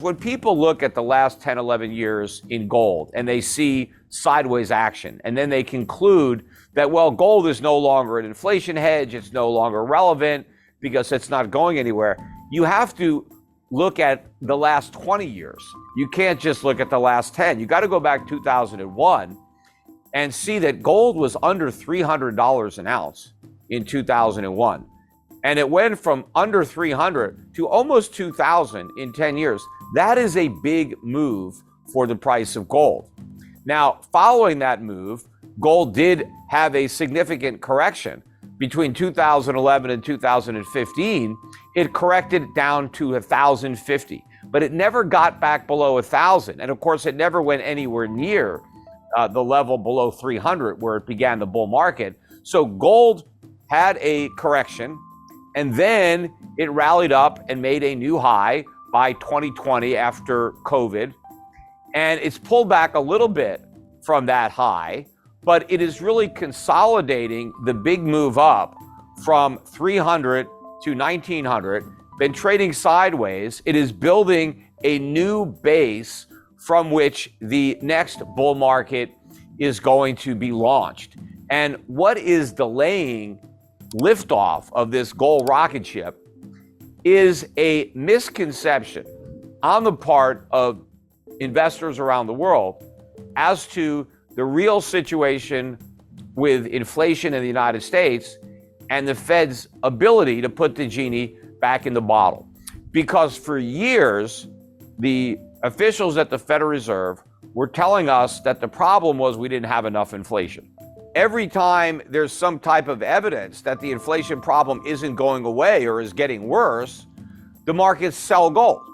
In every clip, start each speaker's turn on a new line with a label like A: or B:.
A: When people look at the last 10, 11 years in gold and they see sideways action, and then they conclude that, well, gold is no longer an inflation hedge, it's no longer relevant because it's not going anywhere, you have to look at the last 20 years. You can't just look at the last 10. You got to go back 2001 and see that gold was under $300 an ounce in 2001. And it went from under 300 to almost 2,000 in 10 years. That is a big move for the price of gold. Now, following that move, gold did have a significant correction. Between 2011 and 2015, it corrected down to 1,050, but it never got back below 1,000. And of course, it never went anywhere near the level below 300 where it began the bull market. So gold had a correction, and then it rallied up and made a new high by 2020 after COVID. And it's pulled back a little bit from that high, but it is really consolidating the big move up from 300 to 1900, been trading sideways. It is building a new base from which the next bull market is going to be launched. And what is delaying liftoff of this gold rocket ship is a misconception on the part of investors around the world as to the real situation with inflation in the United States and the Fed's ability to put the genie back in the bottle. Because for years, the officials at the Federal Reserve were telling us that the problem was we didn't have enough inflation. Every time there's some type of evidence that the inflation problem isn't going away or is getting worse, the markets sell gold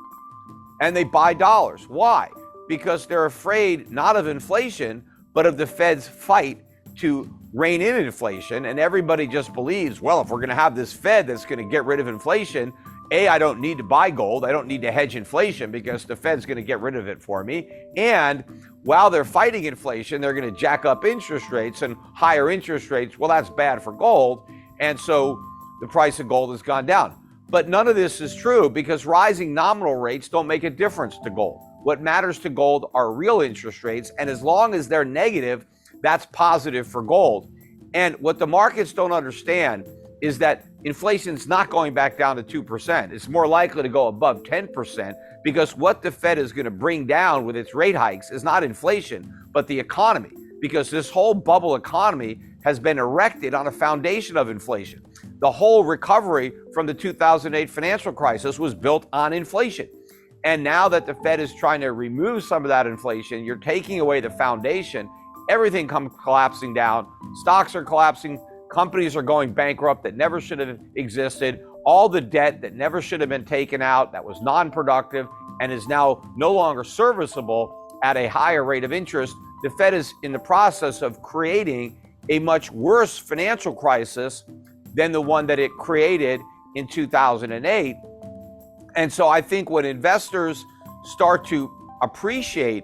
A: and they buy dollars. Why? Because they're afraid not of inflation, but of the Fed's fight to rein in inflation. And everybody just believes, well, if we're going to have this Fed that's going to get rid of inflation, I don't need to buy gold. I don't need to hedge inflation because the Fed's going to get rid of it for me. And while they're fighting inflation, they're going to jack up interest rates, and higher interest rates, well, that's bad for gold. And so the price of gold has gone down. But none of this is true because rising nominal rates don't make a difference to gold. What matters to gold are real interest rates. And as long as they're negative, that's positive for gold. And what the markets don't understand is that inflation's not going back down to 2%. It's more likely to go above 10% because what the Fed is going to bring down with its rate hikes is not inflation, but the economy, because this whole bubble economy has been erected on a foundation of inflation. The whole recovery from the 2008 financial crisis was built on inflation. And now that the Fed is trying to remove some of that inflation, you're taking away the foundation, everything comes collapsing down. Stocks are collapsing. Companies are going bankrupt that never should have existed. All the debt that never should have been taken out, that was non-productive and is now no longer serviceable at a higher rate of interest. The Fed is in the process of creating a much worse financial crisis than the one that it created in 2008. And so I think when investors start to appreciate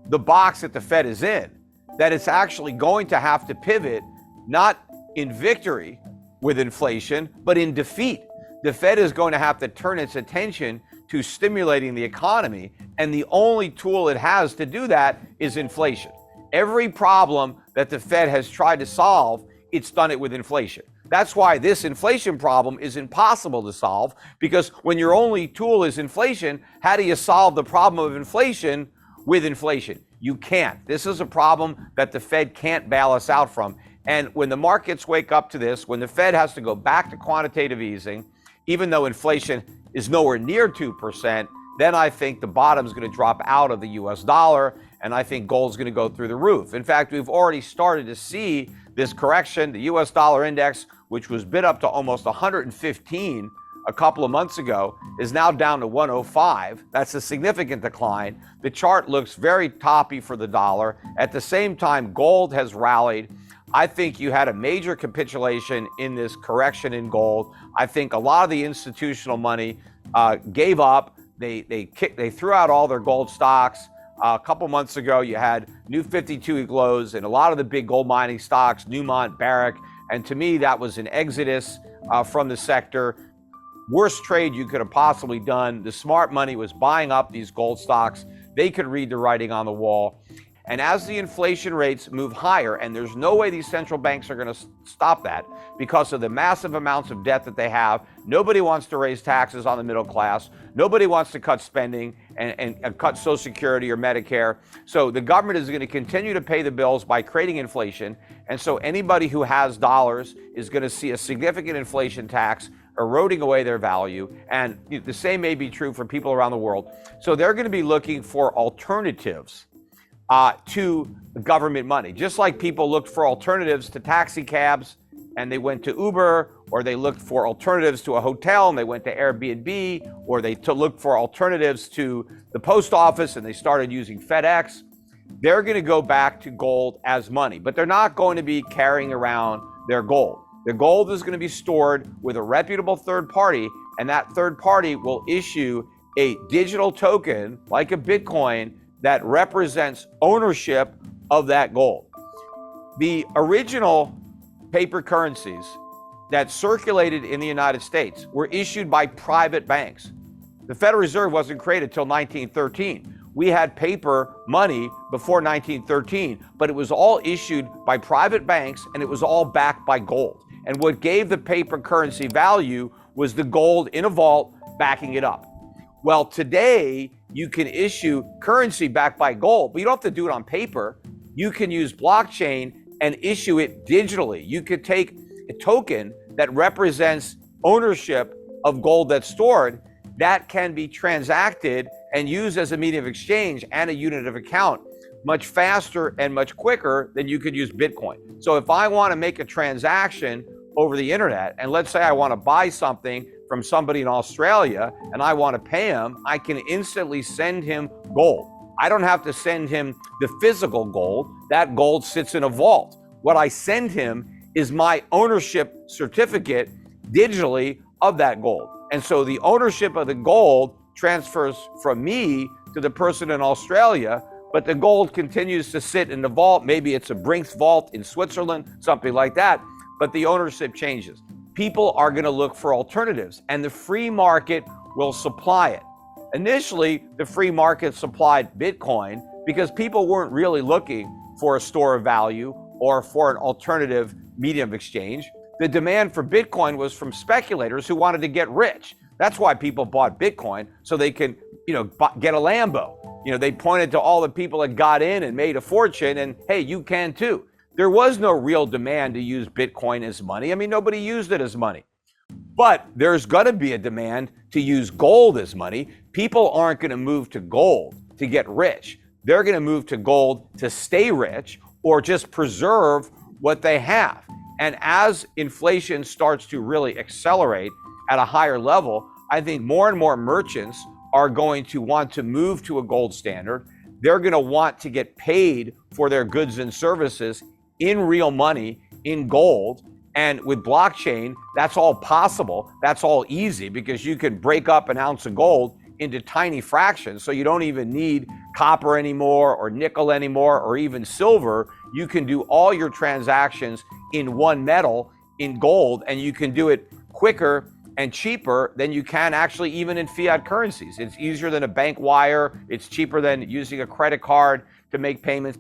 A: the box that the Fed is in, that it's actually going to have to pivot, not in victory with inflation, but in defeat. The Fed is going to have to turn its attention to stimulating the economy, and the only tool it has to do that is inflation. Every problem that the Fed has tried to solve, it's done it with inflation. That's why this inflation problem is impossible to solve, because when your only tool is inflation, how do you solve the problem of inflation with inflation? You can't. This is a problem that the Fed can't bail us out from. And when the markets wake up to this, when the Fed has to go back to quantitative easing, even though inflation is nowhere near 2%, then I think the bottom is going to drop out of the US dollar, and I think gold's going to go through the roof. In fact, we've already started to see this correction. The US dollar index, which was bid up to almost 115 a couple of months ago, is now down to 105. That's a significant decline. The chart looks very toppy for the dollar. At the same time, gold has rallied. I think you had a major capitulation in this correction in gold. I think a lot of the institutional money gave up. They threw out all their gold stocks. A couple months ago, you had new 52-week lows in a lot of the big gold mining stocks, Newmont, Barrick, and to me, that was an exodus from the sector. worst trade you could have possibly done. The smart money was buying up these gold stocks. They could read the writing on the wall. And as the inflation rates move higher, and there's no way these central banks are going to stop that because of the massive amounts of debt that they have. Nobody wants to raise taxes on the middle class. Nobody wants to cut spending and cut Social Security or Medicare. So the government is going to continue to pay the bills by creating inflation. And so anybody who has dollars is going to see a significant inflation tax eroding away their value. And the same may be true for people around the world. So they're going to be looking for alternatives to government money. Just like people looked for alternatives to taxi cabs and they went to Uber, or they looked for alternatives to a hotel and they went to Airbnb, or they looked for alternatives to the post office and they started using FedEx. They're going to go back to gold as money, but they're not going to be carrying around their gold. The gold is going to be stored with a reputable third party, and that third party will issue a digital token like a Bitcoin that represents ownership of that gold. The original paper currencies that circulated in the United States were issued by private banks. The Federal Reserve wasn't created until 1913. We had paper money before 1913, but it was all issued by private banks and it was all backed by gold. And what gave the paper currency value was the gold in a vault backing it up. Well, today, you can issue currency backed by gold, but you don't have to do it on paper. You can use blockchain and issue it digitally. You could take a token that represents ownership of gold that's stored that can be transacted and used as a medium of exchange and a unit of account much faster and much quicker than you could use Bitcoin. So if I want to make a transaction over the internet, and let's say I want to buy something from somebody in Australia and I want to pay him, I can instantly send him gold. I don't have to send him the physical gold. That gold sits in a vault. What I send him is my ownership certificate digitally of that gold. And so the ownership of the gold transfers from me to the person in Australia, but the gold continues to sit in the vault. Maybe it's a Brinks vault in Switzerland, something like that, but the ownership changes. People are going to look for alternatives, and the free market will supply it. Initially, the free market supplied Bitcoin because people weren't really looking for a store of value or for an alternative medium of exchange. The demand for Bitcoin was from speculators who wanted to get rich. That's why people bought Bitcoin, so they can, get a Lambo. They pointed to all the people that got in and made a fortune, and hey, you can too. There was no real demand to use Bitcoin as money. I mean, nobody used it as money. But there's going to be a demand to use gold as money. People aren't going to move to gold to get rich. They're going to move to gold to stay rich or just preserve what they have. And as inflation starts to really accelerate at a higher level, I think more and more merchants are going to want to move to a gold standard. They're going to want to get paid for their goods and services in real money, in gold. And with blockchain, that's all possible. That's all easy because you can break up an ounce of gold into tiny fractions. So you don't even need copper anymore or nickel anymore or even silver. You can do all your transactions in one metal, in gold, and you can do it quicker and cheaper than you can actually even in fiat currencies. It's easier than a bank wire. It's cheaper than using a credit card to make payments.